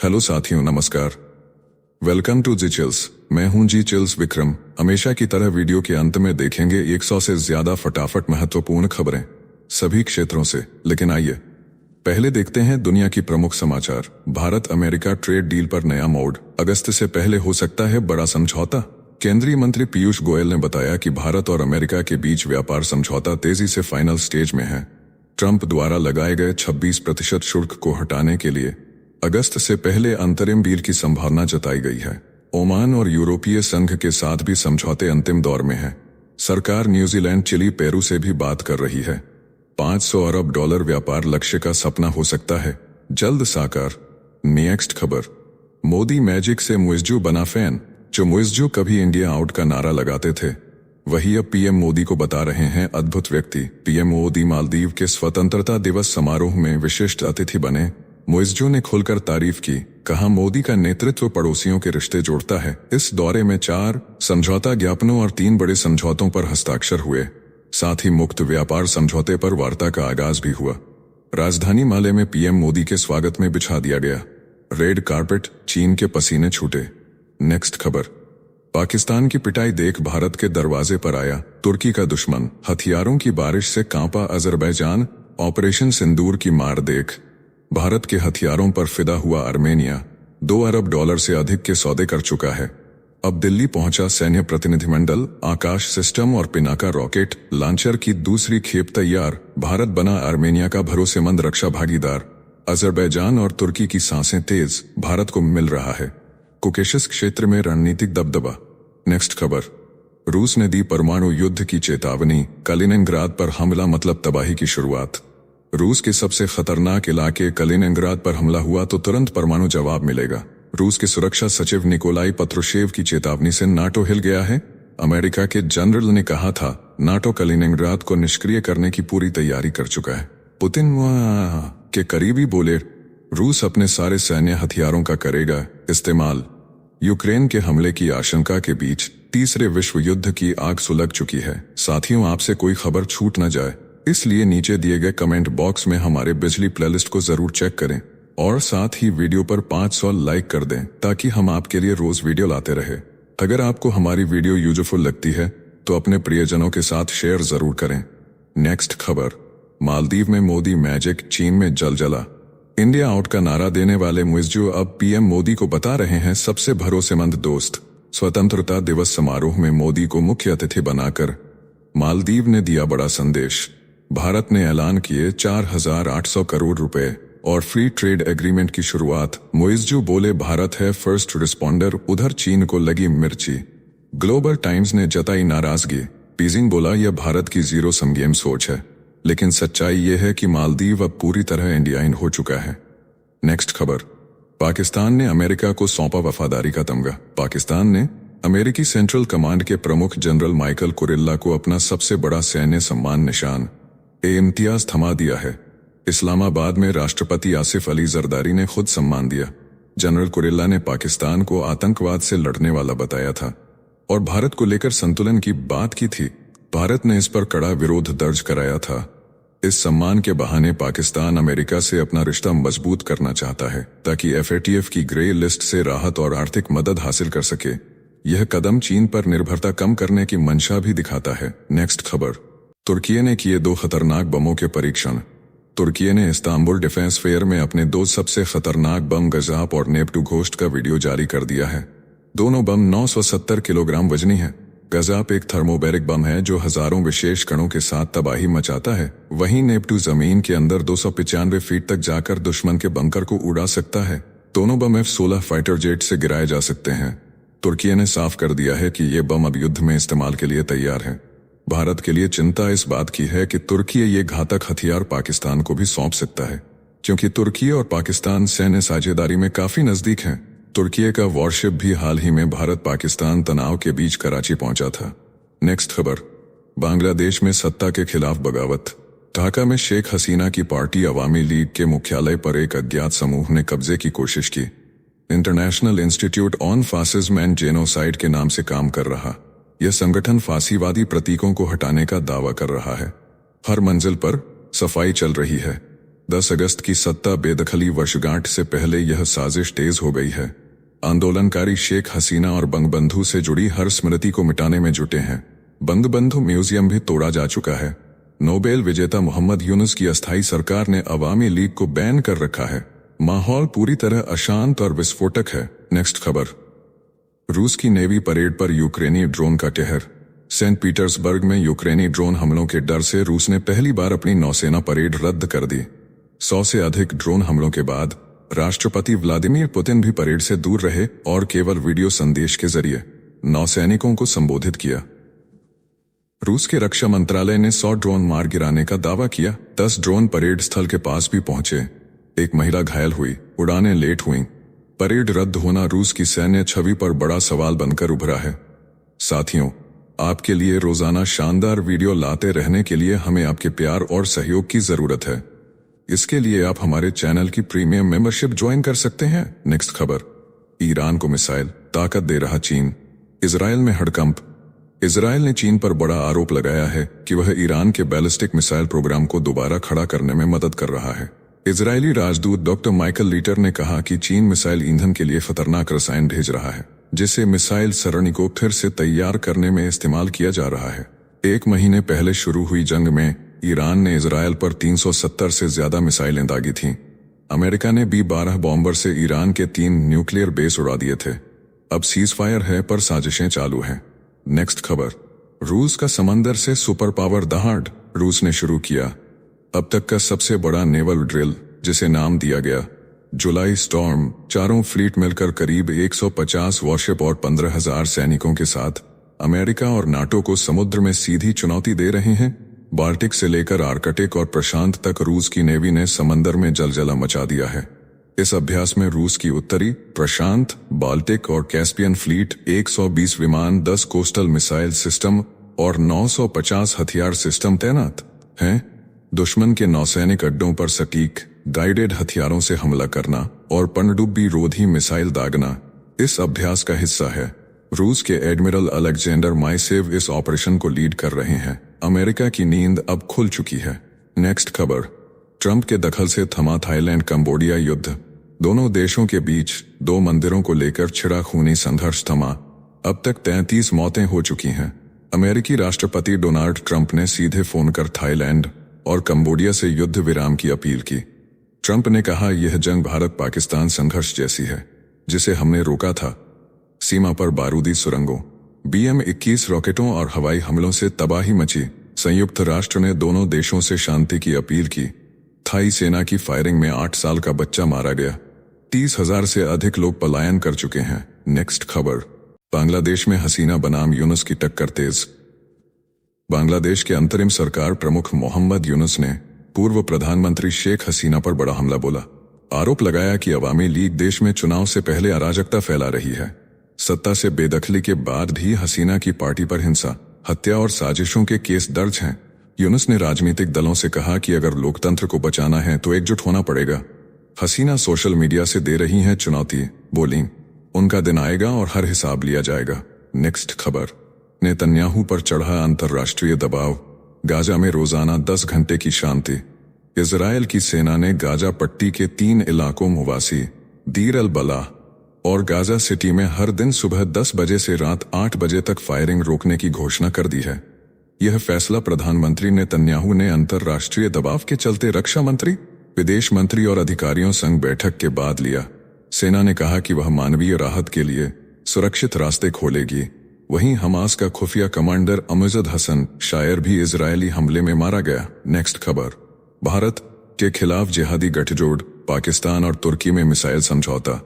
Hello साथियों, नमस्कार। Welcome to G chills. मैं हूं जी चिल्स विक्रम। हमेशा की तरह वीडियो के अंत में देखेंगे 100 से ज्यादा फटाफट महत्वपूर्ण खबरें सभी क्षेत्रों से। लेकिन आइए पहले देखते हैं दुनिया की प्रमुख समाचार। भारत अमेरिका ट्रेड डील पर नया मोड़, अगस्त से पहले हो सकता है बड़ा समझौता। केंद्रीय मंत्री पीयूष गोयल ने बताया कि भारत और अमेरिका के बीच व्यापार समझौता तेजी से फाइनल स्टेज में है। ट्रंप द्वारा लगाए गए 26% शुल्क को हटाने के लिए अगस्त से पहले अंतरिम डील की संभावना जताई गई है। ओमान और यूरोपीय संघ के साथ भी समझौते अंतिम दौर में है। सरकार न्यूजीलैंड, चिली, पेरू से भी बात कर रही है। $500 अरब व्यापार लक्ष्य का सपना हो सकता है जल्द साकार। नेक्स्ट खबर, मोदी मैजिक से मुइज्जू बना फैन। जो मुइज्जू कभी इंडिया आउट का नारा लगाते थे, वही अब पीएम मोदी को बता रहे हैं अद्भुत व्यक्ति। पीएम मोदी मालदीव के स्वतंत्रता दिवस समारोह में विशिष्ट अतिथि बने। मुइज्जू ने खुलकर तारीफ की, कहा मोदी का नेतृत्व पड़ोसियों के रिश्ते जोड़ता है। इस दौरे में 4 समझौता ज्ञापनों और 3 बड़े समझौतों पर हस्ताक्षर हुए। साथ ही मुक्त व्यापार समझौते पर वार्ता का आगाज भी हुआ। राजधानी माले में पीएम मोदी के स्वागत में बिछा दिया गया रेड कारपेट, चीन के पसीने छूटे। नेक्स्ट खबर, पाकिस्तान की पिटाई देख भारत के दरवाजे पर आया तुर्की का दुश्मन। हथियारों की बारिश से कांपा अजरबैजान, ऑपरेशन सिंदूर की मार देख भारत के हथियारों पर फिदा हुआ आर्मेनिया $2 अरब से अधिक के सौदे कर चुका है। अब दिल्ली पहुंचा सैन्य प्रतिनिधिमंडल। आकाश सिस्टम और पिनाका रॉकेट लॉन्चर की दूसरी खेप तैयार। भारत बना आर्मेनिया का भरोसेमंद रक्षा भागीदार। अजरबैजान और तुर्की की सांसें तेज, भारत को मिल रहा है कुकेशस क्षेत्र में रणनीतिक दबदबा। नेक्स्ट खबर, रूस ने दी परमाणु युद्ध की चेतावनी। कलिनिंग्राद पर हमला मतलब तबाही की शुरुआत। रूस के सबसे खतरनाक इलाके कलिनिंग्राद पर हमला हुआ तो तुरंत परमाणु जवाब मिलेगा। रूस के सुरक्षा सचिव निकोलाई पत्रुशेव की चेतावनी से नाटो हिल गया है। अमेरिका के जनरल ने कहा था नाटो कलिनिंग्राद को निष्क्रिय करने की पूरी तैयारी कर चुका है। पुतिन के करीबी बोले रूस अपने सारे सैन्य हथियारों का करेगा इस्तेमाल। यूक्रेन के हमले की आशंका के बीच तीसरे विश्व युद्ध की आग सुलग चुकी है। साथियों, आपसे कोई खबर छूट न जाए, इसलिए नीचे दिए गए कमेंट बॉक्स में हमारे बिजली प्लेलिस्ट को जरूर चेक करें और साथ ही वीडियो पर 500 लाइक कर दें ताकि हम आपके लिए रोज वीडियो लाते रहे। अगर आपको हमारी वीडियो यूजफुल लगती है तो अपने प्रियजनों के साथ शेयर जरूर करें। नेक्स्ट खबर, मालदीव में मोदी मैजिक, चीन में जलजला। इंडिया आउट का नारा देने वाले मुइज्जू अब पीएम मोदी को बता रहे हैं सबसे भरोसेमंद दोस्त। स्वतंत्रता दिवस समारोह में मोदी को मुख्य अतिथि बनाकर मालदीव ने दिया बड़ा संदेश। भारत ने ऐलान किए 4,800 करोड़ रुपए और फ्री ट्रेड एग्रीमेंट की शुरुआत। मुइज्जू बोले भारत है फर्स्ट रिस्पॉन्डर, उधर चीन को लगी मिर्ची। ग्लोबल टाइम्स ने जताई नाराजगी। बीजिंग बोला यह भारत की जीरो सम गेम सोच है, लेकिन सच्चाई यह है कि मालदीव अब पूरी तरह इंडियाइन हो चुका है। नेक्स्ट खबर, पाकिस्तान ने अमेरिका को सौंपा वफादारी का तमगा। पाकिस्तान ने अमेरिकी सेंट्रल कमांड के प्रमुख जनरल माइकल कुरिल्ला को अपना सबसे बड़ा सैन्य सम्मान निशान इम्तियाज थमा दिया है। इस्लामाबाद में राष्ट्रपति आसिफ अली जरदारी ने खुद सम्मान दिया। जनरल कुरिल्ला ने पाकिस्तान को आतंकवाद से लड़ने वाला बताया था और भारत को लेकर संतुलन की बात की थी। भारत ने इस पर कड़ा विरोध दर्ज कराया था। इस सम्मान के बहाने पाकिस्तान अमेरिका से अपना रिश्ता मजबूत करना चाहता है ताकि FATF की ग्रे लिस्ट से राहत और आर्थिक मदद हासिल कर सके। यह कदम चीन पर निर्भरता कम करने की मंशा भी दिखाता है। नेक्स्ट खबर, तुर्की ने किए 2 खतरनाक बमों के परीक्षण। तुर्की ने इस्तांबुल डिफेंस फेयर में अपने 2 सबसे खतरनाक बम गजाप और नेप्टू घोस्ट का वीडियो जारी कर दिया है। दोनों बम 970 किलोग्राम वजनी है। गजाप एक थर्मोबैरिक बम है जो हजारों विशेष कणों के साथ तबाही मचाता है। वहीं नेप्टू जमीन के अंदर 295 फीट तक जाकर दुश्मन के बंकर को उड़ा सकता है। दोनों बम F-16 फाइटर जेट से गिराए जा सकते हैं। तुर्की ने साफ कर दिया है कि ये बम अब युद्ध में इस्तेमाल के लिए तैयार है। भारत के लिए चिंता इस बात की है कि तुर्की ये घातक हथियार पाकिस्तान को भी सौंप सकता है, क्योंकि तुर्की और पाकिस्तान सैन्य साझेदारी में काफी नजदीक हैं। तुर्की का वॉरशिप भी हाल ही में भारत पाकिस्तान तनाव के बीच कराची पहुंचा था। नेक्स्ट खबर, बांग्लादेश में सत्ता के खिलाफ बगावत। ढाका में शेख हसीना की पार्टी अवामी लीग के मुख्यालय पर एक अज्ञात समूह ने कब्जे की कोशिश की। International institute on fascism and genocide के नाम से काम कर रहा यह संगठन फांसीवादी प्रतीकों को हटाने का दावा कर रहा है। हर मंजिल पर सफाई चल रही है। 10 अगस्त की सत्ता बेदखली वर्षगांठ से पहले यह साजिश तेज हो गई है। आंदोलनकारी शेख हसीना और बंगबंधु से जुड़ी हर स्मृति को मिटाने में जुटे हैं। बंगबंधु म्यूजियम भी तोड़ा जा चुका है। नोबेल विजेता मोहम्मद यूनुस की अस्थायी सरकार ने अवामी लीग को बैन कर रखा है। माहौल पूरी तरह अशांत और विस्फोटक है। नेक्स्ट खबर। रूस की नेवी परेड पर यूक्रेनी ड्रोन का कहर। सेंट पीटर्सबर्ग में यूक्रेनी ड्रोन हमलों के डर से रूस ने पहली बार अपनी नौसेना परेड रद्द कर दी। 100 से अधिक ड्रोन हमलों के बाद राष्ट्रपति व्लादिमीर पुतिन भी परेड से दूर रहे और केवल वीडियो संदेश के जरिए नौसैनिकों को संबोधित किया। रूस के रक्षा मंत्रालय ने 100 ड्रोन मार गिराने का दावा किया। 10 ड्रोन परेड स्थल के पास भी पहुंचे। एक महिला घायल हुई, उड़ानें लेट हुईं। परेड रद्द होना रूस की सैन्य छवि पर बड़ा सवाल बनकर उभरा है। साथियों, आपके लिए रोजाना शानदार वीडियो लाते रहने के लिए हमें आपके प्यार और सहयोग की जरूरत है। इसके लिए आप हमारे चैनल की प्रीमियम मेंबरशिप ज्वाइन कर सकते हैं। नेक्स्ट खबर। ईरान को मिसाइल ताकत दे रहा चीन। इजराइल में हड़कंप। इजराइल ने चीन पर बड़ा आरोप लगाया है कि वह ईरान के बैलिस्टिक मिसाइल प्रोग्राम को दोबारा खड़ा करने में मदद कर रहा है। इजरायली राजदूत डॉक्टर माइकल लीटर ने कहा कि चीन मिसाइल ईंधन के लिए खतरनाक रसायन भेज रहा है, जिसे मिसाइल सरणी को फिर से तैयार करने में इस्तेमाल किया जा रहा है। 1 महीने पहले शुरू हुई जंग में ईरान ने इजराइल पर 370 से ज्यादा मिसाइलें दागी थीं। अमेरिका ने B-12 बॉम्बर से ईरान के 3 न्यूक्लियर बेस उड़ा दिए थे। अब सीजफायर है पर साजिशें चालू हैं। नेक्स्ट खबर। रूस का समंदर से सुपर पावर दहाड़ रूस ने शुरू किया अब तक का सबसे बड़ा नेवल ड्रिल, जिसे नाम दिया गया जुलाई स्टॉर्म। चारों फ्लीट मिलकर करीब 150 वॉरशिप और 15,000 सैनिकों के साथ अमेरिका और नाटो को समुद्र में सीधी चुनौती दे रहे हैं। बाल्टिक से लेकर आर्कटिक और प्रशांत तक रूस की नेवी ने समंदर में जलजला मचा दिया है। इस अभ्यास में रूस की उत्तरी, प्रशांत, बाल्टिक और कैस्पियन फ्लीट 120 विमान, 10 कोस्टल मिसाइल सिस्टम और 950 हथियार सिस्टम तैनात हैं। दुश्मन के नौसैनिक अड्डों पर सटीक गाइडेड हथियारों से हमला करना और पनडुब्बी रोधी मिसाइल दागना इस अभ्यास का हिस्सा है। रूस के एडमिरल अलेक्जेंडर माइसेव इस ऑपरेशन को लीड कर रहे हैं। अमेरिका की नींद अब खुल चुकी है। नेक्स्ट खबर। ट्रंप के दखल से थमा थाईलैंड कंबोडिया युद्ध। दोनों देशों के बीच 2 मंदिरों को लेकर छिड़ा खूनी संघर्ष थमा। अब तक 33 मौतें हो चुकी हैं। अमेरिकी राष्ट्रपति डोनाल्ड ट्रंप ने सीधे फोन कर थाईलैंड और कंबोडिया से युद्ध विराम की अपील की। ट्रंप ने कहा, यह जंग भारत पाकिस्तान संघर्ष जैसी है जिसे हमने रोका था। सीमा पर बारूदी सुरंगों, BM-21 रॉकेटों और हवाई हमलों से तबाही मची। संयुक्त राष्ट्र ने दोनों देशों से शांति की अपील की। थाई सेना की फायरिंग में 8 साल का बच्चा मारा गया। 30,000 से अधिक लोग पलायन कर चुके हैं। नेक्स्ट खबर। बांग्लादेश में हसीना बनाम यूनुस की टक्कर तेज। बांग्लादेश के अंतरिम सरकार प्रमुख मोहम्मद यूनुस ने पूर्व प्रधानमंत्री शेख हसीना पर बड़ा हमला बोला। आरोप लगाया कि अवामी लीग देश में चुनाव से पहले अराजकता फैला रही है। सत्ता से बेदखली के बाद भी हसीना की पार्टी पर हिंसा, हत्या और साजिशों के केस दर्ज हैं। यूनुस ने राजनीतिक दलों से कहा कि अगर लोकतंत्र को बचाना है तो एकजुट होना पड़ेगा। हसीना सोशल मीडिया से दे रही हैं चुनौती, बोली उनका दिन आएगा और हर हिसाब लिया जाएगा। नेक्स्ट खबर। नेतन्याहू पर चढ़ा अंतर्राष्ट्रीय दबाव। गाजा में रोजाना 10 घंटे की शांति। इजरायल की सेना ने गाजा पट्टी के 3 इलाकों मुवासी, दीर अल बलाह और गाजा सिटी में हर दिन सुबह 10 बजे से रात 8 बजे तक फायरिंग रोकने की घोषणा कर दी है। यह फैसला प्रधानमंत्री नेतन्याहू ने अंतर्राष्ट्रीय दबाव के चलते रक्षा मंत्री, विदेश मंत्री और अधिकारियों संग बैठक के बाद लिया। सेना ने कहा कि वह मानवीय राहत के लिए सुरक्षित रास्ते खोलेगी। वहीं हमास का खुफिया कमांडर अमजद हसन शायर भी इजरायली हमले में मारा गया। नेक्स्ट खबर। भारत के खिलाफ जिहादी गठजोड़, पाकिस्तान और तुर्की में मिसाइल समझौता।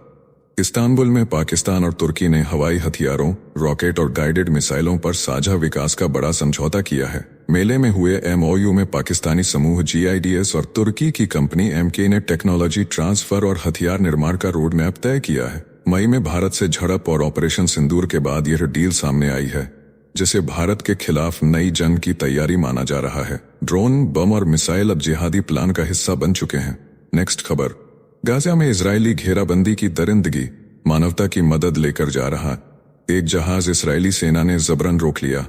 इस्तांबुल में पाकिस्तान और तुर्की ने हवाई हथियारों, रॉकेट और गाइडेड मिसाइलों पर साझा विकास का बड़ा समझौता किया है। मेले में हुए MOU में पाकिस्तानी समूह GIDS और तुर्की की कंपनी MK ने टेक्नोलॉजी ट्रांसफर और हथियार निर्माण का रोड मैप तय किया है। मई में भारत से झड़प और ऑपरेशन सिंदूर के बाद यह डील सामने आई है, जिसे भारत के खिलाफ नई जंग की तैयारी माना जा रहा है। ड्रोन, बम और मिसाइल अब जिहादी प्लान का हिस्सा बन चुके हैं। नेक्स्ट खबर। गाजा में इजरायली घेराबंदी की दरिंदगी, मानवता की मदद लेकर जा रहा एक जहाज इजरायली सेना ने जबरन रोक लिया।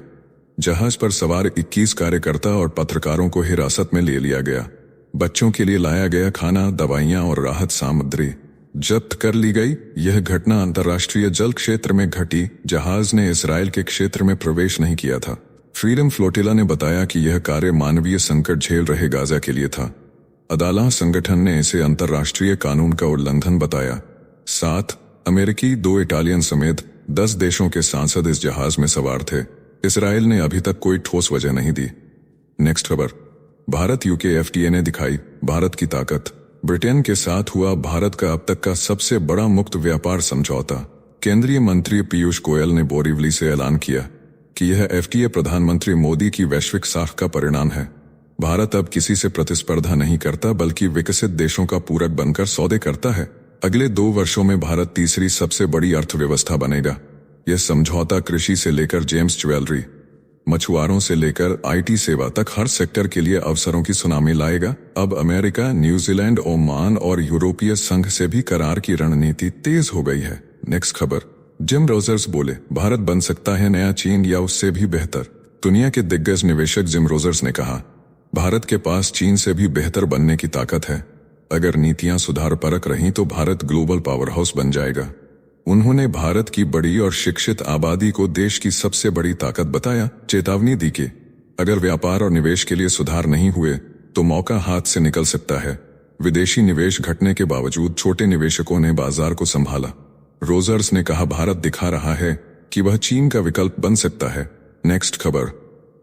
जहाज पर सवार 21 कार्यकर्ता और पत्रकारों को हिरासत में ले लिया गया। बच्चों के लिए लाया गया खाना, दवाइयां और राहत सामग्री जब्त कर ली गई। यह घटना अंतर्राष्ट्रीय जल क्षेत्र में घटी। जहाज ने इसराइल के क्षेत्र में प्रवेश नहीं किया था। फ्रीडम फ्लोटिला ने बताया कि यह कार्य मानवीय संकट झेल रहे गाजा के लिए था। अदालत संगठन ने इसे अंतर्राष्ट्रीय कानून का उल्लंघन बताया। 7 अमेरिकी, 2 इटालियन समेत 10 देशों के सांसद इस जहाज में सवार थे। इसराइल ने अभी तक कोई ठोस वजह नहीं दी। नेक्स्ट खबर, भारत यूके एफटीए ने दिखाई भारत की ताकत। ब्रिटेन के साथ हुआ भारत का अब तक का सबसे बड़ा मुक्त व्यापार समझौता। केंद्रीय मंत्री पीयूष गोयल ने बोरीवली से ऐलान किया कि यह एफटीए प्रधानमंत्री मोदी की वैश्विक साख का परिणाम है। भारत अब किसी से प्रतिस्पर्धा नहीं करता बल्कि विकसित देशों का पूरक बनकर सौदे करता है। अगले 2 वर्षों में भारत तीसरी सबसे बड़ी अर्थव्यवस्था बनेगा। यह समझौता कृषि से लेकर जेम्स ज्वेलरी, मछुआरों से लेकर आईटी सेवा तक हर सेक्टर के लिए अवसरों की सुनामी लाएगा। अब अमेरिका, न्यूजीलैंड, ओमान और यूरोपीय संघ से भी करार की रणनीति तेज हो गई है। नेक्स्ट खबर, जिम रोजर्स बोले भारत बन सकता है नया चीन या उससे भी बेहतर। दुनिया के दिग्गज निवेशक जिम रोजर्स ने कहा, भारत के पास चीन से भी बेहतर बनने की ताकत है। अगर नीतियां सुधार परक रहीं तो भारत ग्लोबल पावर हाउस बन जाएगा। उन्होंने भारत की बड़ी और शिक्षित आबादी को देश की सबसे बड़ी ताकत बताया। चेतावनी दी कि अगर व्यापार और निवेश के लिए सुधार नहीं हुए तो मौका हाथ से निकल सकता है। विदेशी निवेश घटने के बावजूद छोटे निवेशकों ने बाजार को संभाला। रोजर्स ने कहा, भारत दिखा रहा है कि वह चीन का विकल्प बन सकता है। नेक्स्ट खबर,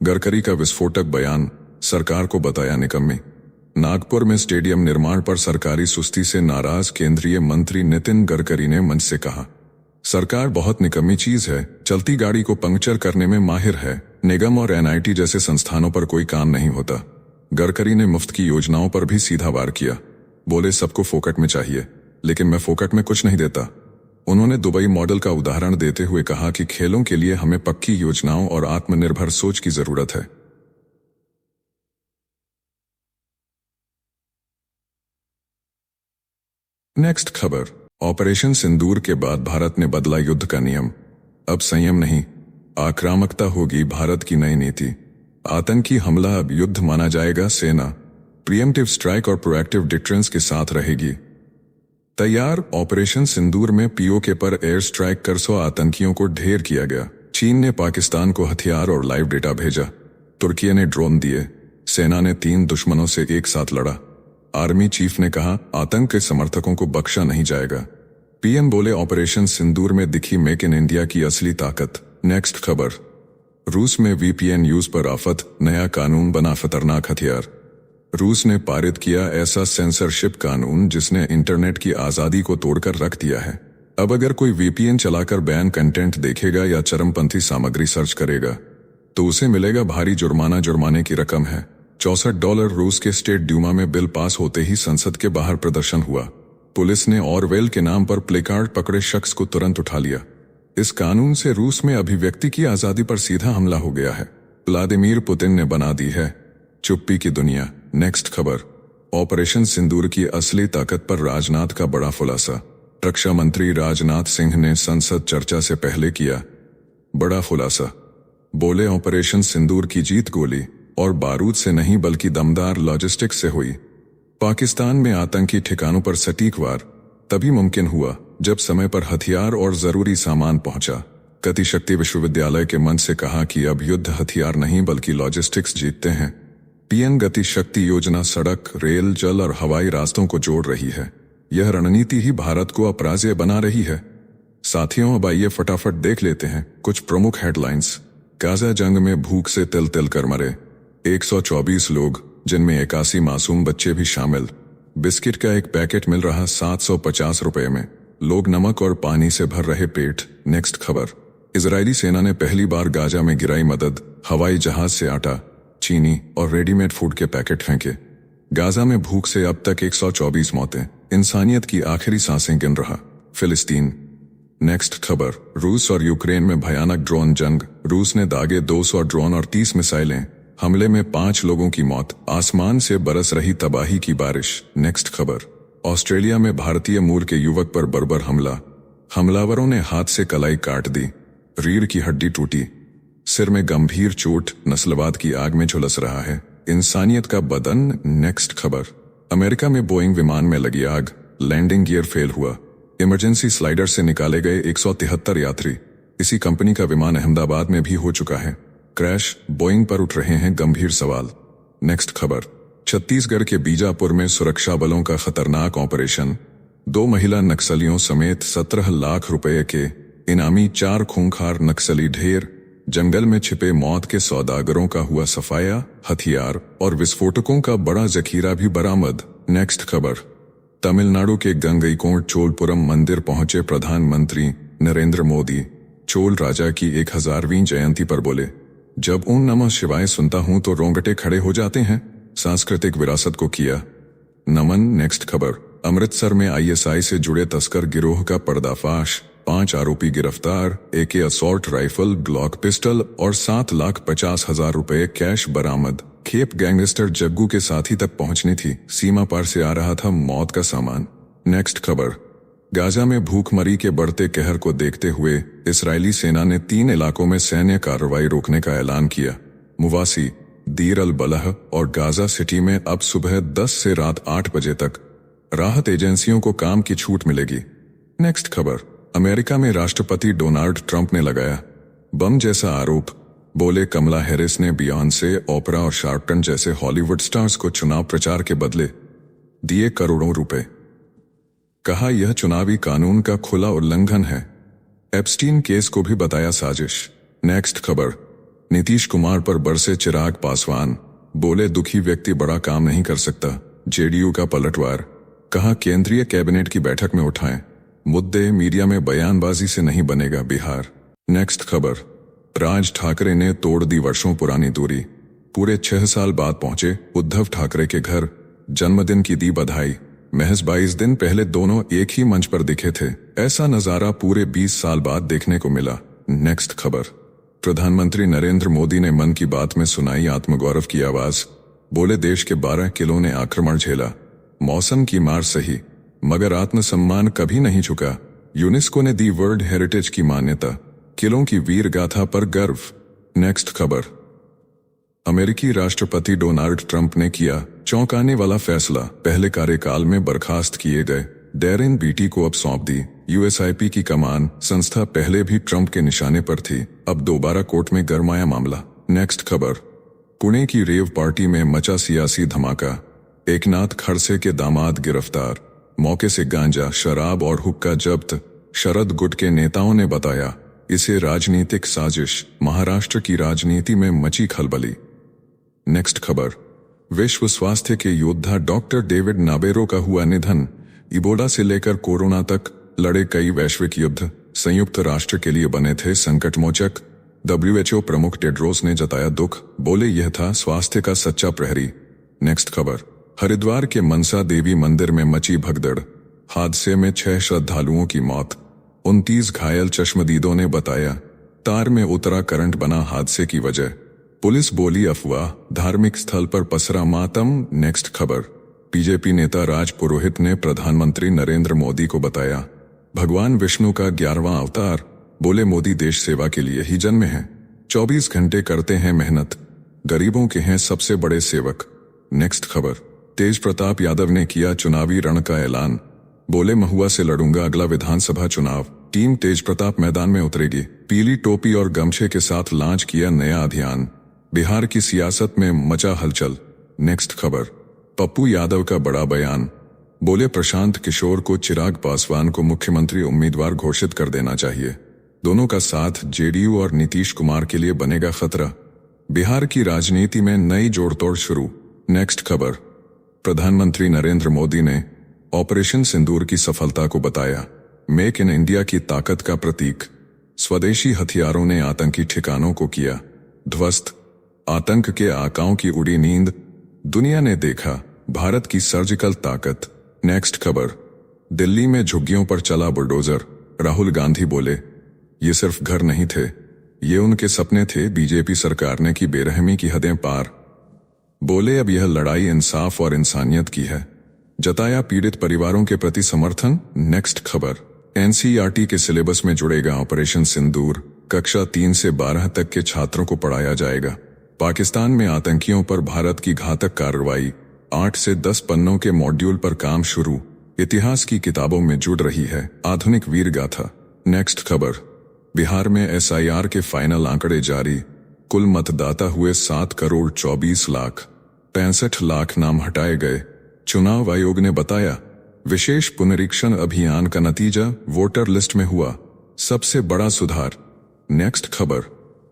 गडकरी का विस्फोटक बयान, सरकार को बताया निकम्मी। नागपुर में स्टेडियम निर्माण पर सरकारी सुस्ती से नाराज केंद्रीय मंत्री नितिन गडकरी ने मंच से कहा, सरकार बहुत निकम्मी चीज है, चलती गाड़ी को पंक्चर करने में माहिर है। निगम और एनआईटी जैसे संस्थानों पर कोई काम नहीं होता। गडकरी ने मुफ्त की योजनाओं पर भी सीधा वार किया। बोले, सबको फोकट में चाहिए लेकिन मैं फोकट में कुछ नहीं देता। उन्होंने दुबई मॉडल का उदाहरण देते हुए कहा कि खेलों के लिए हमें पक्की योजनाओं और आत्मनिर्भर सोच की जरूरत है। नेक्स्ट खबर, ऑपरेशन सिंदूर के बाद भारत ने बदला युद्ध का नियम। अब संयम नहीं, आक्रामकता होगी भारत की नई नीति। आतंकी हमला अब युद्ध माना जाएगा। सेना प्रीएम्प्टिव स्ट्राइक और प्रोएक्टिव डिफेंस के साथ रहेगी तैयार। ऑपरेशन सिंदूर में पीओके पर एयर स्ट्राइक कर 100 आतंकियों को ढेर किया गया। चीन ने पाकिस्तान को हथियार और लाइव डेटा भेजा। तुर्की ने ड्रोन दिए। सेना ने 3 दुश्मनों से एक साथ लड़ा। आर्मी चीफ ने कहा, आतंक के समर्थकों को बख्शा नहीं जाएगा। पीएम बोले, ऑपरेशन सिंदूर में दिखी मेक इन इंडिया की असली ताकत। नेक्स्ट खबर, रूस में वीपीएन यूज पर आफत, नया कानून बना खतरनाक हथियार। रूस ने पारित किया ऐसा सेंसरशिप कानून जिसने इंटरनेट की आजादी को तोड़कर रख दिया है। अब अगर कोई वीपीएन चलाकर बैन कंटेंट देखेगा या चरमपंथी सामग्री सर्च करेगा तो उसे मिलेगा भारी जुर्माना। जुर्माने की रकम है $64। रूस के स्टेट ड्यूमा में बिल पास होते ही संसद के बाहर प्रदर्शन हुआ। पुलिस ने ऑरवेल के नाम पर प्लेकार्ड पकड़े शख्स को तुरंत उठा लिया। इस कानून से रूस में अभिव्यक्ति की आजादी पर सीधा हमला हो गया है। व्लादिमीर पुतिन ने बना दी है चुप्पी की दुनिया। नेक्स्ट खबर, ऑपरेशन सिंदूर की असली ताकत पर राजनाथ का बड़ा खुलासा। रक्षा मंत्री राजनाथ सिंह ने संसद चर्चा से पहले किया बड़ा खुलासा। बोले, ऑपरेशन सिंदूर की जीत गोली और बारूद से नहीं बल्कि दमदार लॉजिस्टिक्स से हुई। पाकिस्तान में आतंकी ठिकानों पर सटीक वार तभी मुमकिन हुआ जब समय पर हथियार और जरूरी सामान पहुंचा। गति शक्ति विश्वविद्यालय के मंच से कहा कि अब युद्ध हथियार नहीं बल्कि लॉजिस्टिक्स जीतते हैं। पीएम गति शक्ति योजना सड़क, रेल, जल और हवाई रास्तों को जोड़ रही है। यह रणनीति ही भारत को अपराजेय बना रही है। साथियों, अब आइए फटाफट देख लेते हैं कुछ प्रमुख हेडलाइंस। गाजा जंग में भूख से तिल तिल कर मरे 124 लोग, जिनमें 81 मासूम बच्चे भी शामिल। बिस्किट का एक पैकेट मिल रहा 750 रुपए में। लोग नमक और पानी से भर रहे पेट। नेक्स्ट खबर, इजरायली सेना ने पहली बार गाजा में गिराई मदद। हवाई जहाज से आटा, चीनी और रेडीमेड फूड के पैकेट फेंके। गाजा में भूख से अब तक 124 मौतें, इंसानियत की आखिरी सांसें गिन रहा फिलिस्तीन। नेक्स्ट खबर, रूस और यूक्रेन में भयानक ड्रोन जंग। रूस ने दागे 200 ड्रोन और 30 मिसाइलें। हमले में 5 लोगों की मौत। आसमान से बरस रही तबाही की बारिश। नेक्स्ट खबर, ऑस्ट्रेलिया में भारतीय मूल के युवक पर बर्बर हमला। हमलावरों ने हाथ से कलाई काट दी, रीढ़ की हड्डी टूटी, सिर में गंभीर चोट। नस्लवाद की आग में झुलस रहा है इंसानियत का बदन। नेक्स्ट खबर, अमेरिका में बोइंग विमान में लगी आग, लैंडिंग गियर फेल हुआ, इमरजेंसी स्लाइडर से निकाले गए 173 यात्री। इसी कंपनी का विमान अहमदाबाद में भी हो चुका है क्रैश, बोइंग पर उठ रहे हैं गंभीर सवाल। नेक्स्ट खबर, छत्तीसगढ़ के बीजापुर में सुरक्षा बलों का खतरनाक ऑपरेशन, 2 महिला नक्सलियों समेत 17 लाख रुपए के इनामी 4 खूंखार नक्सली ढेर, जंगल में छिपे मौत के सौदागरों का हुआ सफाया, हथियार और विस्फोटकों का बड़ा जखीरा भी बरामद। नेक्स्ट खबर, तमिलनाडु के गंगईकोंड चोलपुरम मंदिर पहुंचे प्रधानमंत्री नरेंद्र मोदी। चोल राजा की 1000वीं जयंती पर बोले, जब ओम नमः शिवाय सुनता हूं तो रोंगटे खड़े हो जाते हैं। सांस्कृतिक विरासत को किया नमन। नेक्स्ट खबर, अमृतसर में आईएसआई से जुड़े तस्कर गिरोह का पर्दाफाश, 5 आरोपी गिरफ्तार, एके असॉल्ट राइफल, ग्लॉक पिस्टल और 7,50,000 रुपए कैश बरामद। खेप गैंगस्टर जग्गू के साथी तक पहुंचनी थी, सीमा पार से आ रहा था मौत का सामान। नेक्स्ट खबर, गाजा में भूखमरी के बढ़ते कहर को देखते हुए इस्राएली सेना ने 3 इलाकों में सैन्य कार्रवाई रोकने का ऐलान किया। मुवासी, दीर अल बलह और गाजा सिटी में अब सुबह 10 से रात 8 बजे तक राहत एजेंसियों को काम की छूट मिलेगी। नेक्स्ट खबर, अमेरिका में राष्ट्रपति डोनाल्ड ट्रंप ने लगाया बम जैसा आरोप, बोले कमला हैरिस ने बियॉन्से, ओपरा और शार्क टैंक जैसे हॉलीवुड स्टार्स को चुनाव प्रचार के बदले दिए करोड़ों रुपए। कहा यह चुनावी कानून का खुला उल्लंघन है। एप्स्टीन केस को भी बताया साजिश। नेक्स्ट खबर, नीतीश कुमार पर बरसे चिराग पासवान, बोले दुखी व्यक्ति बड़ा काम नहीं कर सकता। जेडीयू का पलटवार, कहा केंद्रीय कैबिनेट की बैठक में उठाएं मुद्दे, मीडिया में बयानबाजी से नहीं बनेगा बिहार। नेक्स्ट खबर, राज ठाकरे ने तोड़ दी वर्षों पुरानी दूरी, पूरे 6 साल बाद पहुंचे उद्धव ठाकरे के घर, जन्मदिन की दी बधाई। महज 22 दिन पहले दोनों एक ही मंच पर दिखे थे, ऐसा नजारा पूरे 20 साल बाद देखने को मिला। नेक्स्ट खबर, प्रधानमंत्री नरेंद्र मोदी ने मन की बात में सुनाई आत्मगौरव की आवाज, बोले देश के 12 किलों ने आक्रमण झेला, मौसम की मार सही मगर आत्मसम्मान कभी नहीं झुका। यूनेस्को ने दी वर्ल्ड हेरिटेज की मान्यता, किलों की वीर गाथा पर गर्व। नेक्स्ट खबर, अमेरिकी राष्ट्रपति डोनाल्ड ट्रंप ने किया चौंकाने वाला फैसला, पहले कार्यकाल में बर्खास्त किए गए डैरेन बीटी को अब सौंप दी यूएसआईपी की कमान। संस्था पहले भी ट्रंप के निशाने पर थी, अब दोबारा कोर्ट में गरमाया मामला। नेक्स्ट खबर, पुणे की रेव पार्टी में मचा सियासी धमाका, एकनाथ खड़से के दामाद गिरफ्तार, मौके से गांजा, शराब और हुक्का जब्त। शरद गुट के नेताओं ने बताया इसे राजनीतिक साजिश, महाराष्ट्र की राजनीति में मची खलबली। नेक्स्ट खबर, विश्व स्वास्थ्य के योद्धा डॉक्टर डेविड नाबेरो का हुआ निधन, इबोला से लेकर कोरोना तक लड़े कई वैश्विक युद्ध, संयुक्त राष्ट्र के लिए बने थे संकटमोचक। WHO प्रमुख टेड्रोस ने जताया दुख, बोले यह था स्वास्थ्य का सच्चा प्रहरी। नेक्स्ट खबर, हरिद्वार के मनसा देवी मंदिर में मची भगदड़, हादसे में 6 श्रद्धालुओं की मौत, 29 घायल। चश्मदीदों ने बताया तार में उतरा करंट बना हादसे की वजह, पुलिस बोली अफवाह, धार्मिक स्थल पर पसरा मातम। नेक्स्ट खबर, बीजेपी नेता राज पुरोहित ने प्रधानमंत्री नरेंद्र मोदी को बताया भगवान विष्णु का 11वां अवतार, बोले मोदी देश सेवा के लिए ही जन्मे हैं, 24 घंटे करते हैं मेहनत, गरीबों के हैं सबसे बड़े सेवक। नेक्स्ट खबर, तेज प्रताप यादव ने किया चुनावी रण का ऐलान, बोले महुआ से लड़ूंगा अगला विधानसभा चुनाव। टीम तेज प्रताप मैदान में उतरेगी, पीली टोपी और गमछे के साथ लॉन्च किया नया अभियान, बिहार की सियासत में मचा हलचल। नेक्स्ट खबर, पप्पू यादव का बड़ा बयान, बोले प्रशांत किशोर को चिराग पासवान को मुख्यमंत्री उम्मीदवार घोषित कर देना चाहिए, दोनों का साथ जेडीयू और नीतीश कुमार के लिए बनेगा खतरा, बिहार की राजनीति में नई जोड़तोड़ शुरू। नेक्स्ट खबर, प्रधानमंत्री नरेंद्र मोदी ने ऑपरेशन सिंदूर की सफलता को बताया मेक इन इंडिया की ताकत का प्रतीक, स्वदेशी हथियारों ने आतंकी ठिकानों को किया ध्वस्त, आतंक के आकाओं की उड़ी नींद, दुनिया ने देखा भारत की सर्जिकल ताकत। नेक्स्ट खबर, दिल्ली में झुग्गियों पर चला बुलडोजर, राहुल गांधी बोले ये सिर्फ घर नहीं थे, ये उनके सपने थे, बीजेपी सरकार ने की बेरहमी की हदें पार, बोले अब यह लड़ाई इंसाफ और इंसानियत की है, जताया पीड़ित परिवारों के प्रति समर्थन। नेक्स्ट खबर, एनसीईआरटी के सिलेबस में जुड़ेगा ऑपरेशन सिंदूर, कक्षा 3 से 12 तक के छात्रों को पढ़ाया जाएगा, पाकिस्तान में आतंकियों पर भारत की घातक कार्रवाई, 8 से 10 पन्नों के मॉड्यूल पर काम शुरू, इतिहास की किताबों में जुड़ रही है आधुनिक वीर गाथा। नेक्स्ट खबर, बिहार में SIR के फाइनल आंकड़े जारी, कुल मतदाता हुए 7,24,65,00,000 नाम हटाए गए। चुनाव आयोग ने बताया, विशेष पुनरीक्षण अभियान का नतीजा वोटर लिस्ट में हुआ सबसे बड़ा सुधार। नेक्स्ट खबर,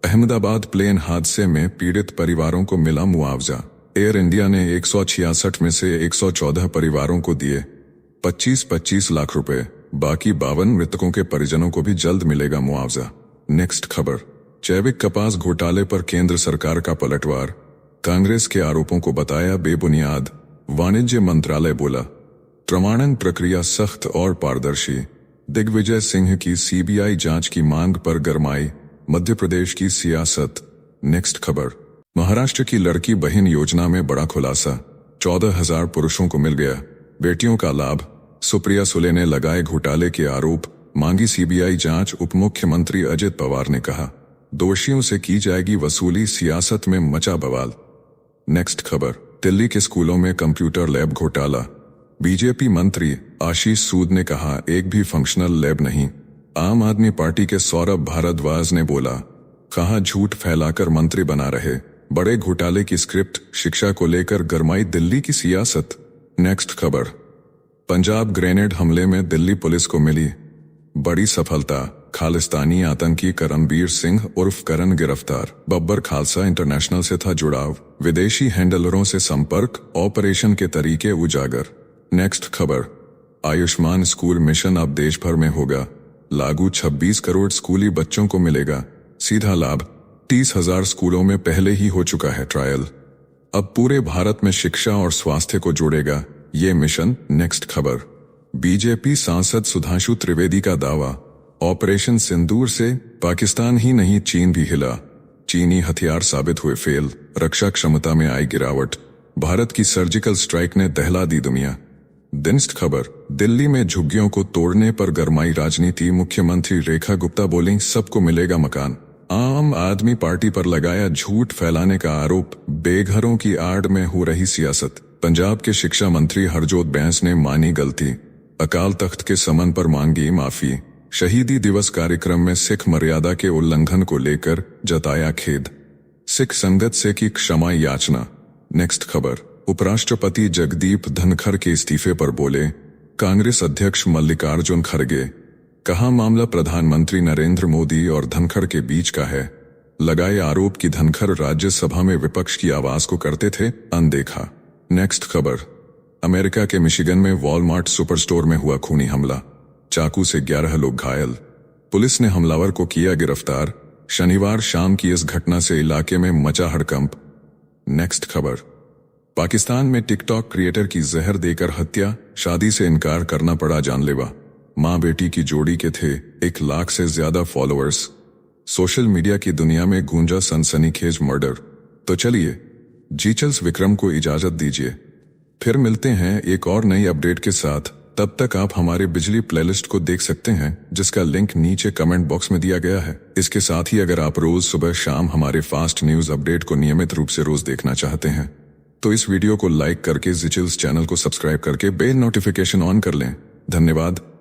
अहमदाबाद प्लेन हादसे में पीड़ित परिवारों को मिला मुआवजा। एयर इंडिया ने 166 में से 114 परिवारों को दिए 25-25 लाख रुपए, बाकी 52 मृतकों के परिजनों को भी जल्द मिलेगा मुआवजा। नेक्स्ट खबर, जैविक कपास घोटाले पर केंद्र सरकार का पलटवार, कांग्रेस के आरोपों को बताया बेबुनियाद, वाणिज्य मंत्रालय बोला प्रमाणन प्रक्रिया सख्त और पारदर्शी। दिग्विजय सिंह की CBI जांच की मांग पर गरमाई मध्य प्रदेश की सियासत। नेक्स्ट खबर, महाराष्ट्र की लड़की बहन योजना में बड़ा खुलासा, 14,000 पुरुषों को मिल गया बेटियों का लाभ। सुप्रिया सुले ने लगाए घोटाले के आरोप, मांगी CBI जांच। उप मुख्यमंत्री अजित पवार ने कहा, दोषियों से की जाएगी वसूली, सियासत में मचा बवाल। नेक्स्ट खबर, दिल्ली के स्कूलों में कंप्यूटर लैब घोटाला, बीजेपी मंत्री आशीष सूद ने कहा एक भी फंक्शनल लैब नहीं। आम आदमी पार्टी के सौरभ भारद्वाज ने बोला, कहा झूठ फैलाकर मंत्री बना रहे, बड़े घोटाले की स्क्रिप्ट। शिक्षा को लेकर गरमाई दिल्ली की सियासत। नेक्स्ट खबर, पंजाब ग्रेनेड हमले में दिल्ली पुलिस को मिली बड़ी सफलता, खालिस्तानी आतंकी करणबीर सिंह उर्फ करण गिरफ्तार। बब्बर खालसा इंटरनेशनल से था जुड़ाव, विदेशी हैंडलरों से संपर्क, ऑपरेशन के तरीके उजागर। नेक्स्ट खबर, आयुष्मान स्कूल मिशन अब देश भर में होगा लागू, 26 करोड़ स्कूली बच्चों को मिलेगा सीधा लाभ। 30,000 स्कूलों में पहले ही हो चुका है ट्रायल, अब पूरे भारत में शिक्षा और स्वास्थ्य को जोड़ेगा ये मिशन। नेक्स्ट खबर, बीजेपी सांसद सुधांशु त्रिवेदी का दावा, ऑपरेशन सिंदूर से पाकिस्तान ही नहीं चीन भी हिला, चीनी हथियार साबित हुए फेल, रक्षा क्षमता में आई गिरावट, भारत की सर्जिकल स्ट्राइक ने दहला दी दुनिया। नेक्स्ट खबर, दिल्ली में झुग्गियों को तोड़ने पर गरमाई राजनीति, मुख्यमंत्री रेखा गुप्ता बोली सबको मिलेगा मकान। आम आदमी पार्टी पर लगाया झूठ फैलाने का आरोप, बेघरों की आड़ में हो रही सियासत। पंजाब के शिक्षा मंत्री हरजोत बैंस ने मानी गलती, अकाल तख्त के समन पर मांगी माफी। शहीदी दिवस कार्यक्रम में सिख मर्यादा के उल्लंघन को लेकर जताया खेद, सिख संगत से की क्षमा याचना। नेक्स्ट खबर, उपराष्ट्रपति जगदीप धनखड़ के इस्तीफे पर बोले कांग्रेस अध्यक्ष मल्लिकार्जुन खड़गे, कहा मामला प्रधानमंत्री नरेंद्र मोदी और धनखड़ के बीच का है। लगाए आरोप कि धनखड़ राज्यसभा में विपक्ष की आवाज को करते थे अनदेखा। नेक्स्ट खबर, अमेरिका के मिशिगन में वॉलमार्ट सुपरस्टोर में हुआ खूनी हमला, चाकू से 11 लोग घायल, पुलिस ने हमलावर को किया गिरफ्तार। शनिवार शाम की इस घटना से इलाके में मचा हड़कंप। नेक्स्ट खबर, पाकिस्तान में टिकटॉक क्रिएटर की जहर देकर हत्या, शादी से इनकार करना पड़ा जानलेवा। मां बेटी की जोड़ी के थे 1 लाख से ज्यादा फॉलोअर्स, सोशल मीडिया की दुनिया में गूंजा सनसनीखेज मर्डर। तो चलिए जीचल्स विक्रम को इजाजत दीजिए, फिर मिलते हैं एक और नई अपडेट के साथ। तब तक आप हमारे बिजली प्लेलिस्ट को देख सकते हैं जिसका लिंक नीचे कमेंट बॉक्स में दिया गया है। इसके साथ ही अगर आप रोज सुबह शाम हमारे फास्ट न्यूज अपडेट को नियमित रूप से रोज देखना चाहते हैं तो इस वीडियो को लाइक करके जीचल्स चैनल को सब्सक्राइब करके बेल नोटिफिकेशन ऑन कर लें। धन्यवाद।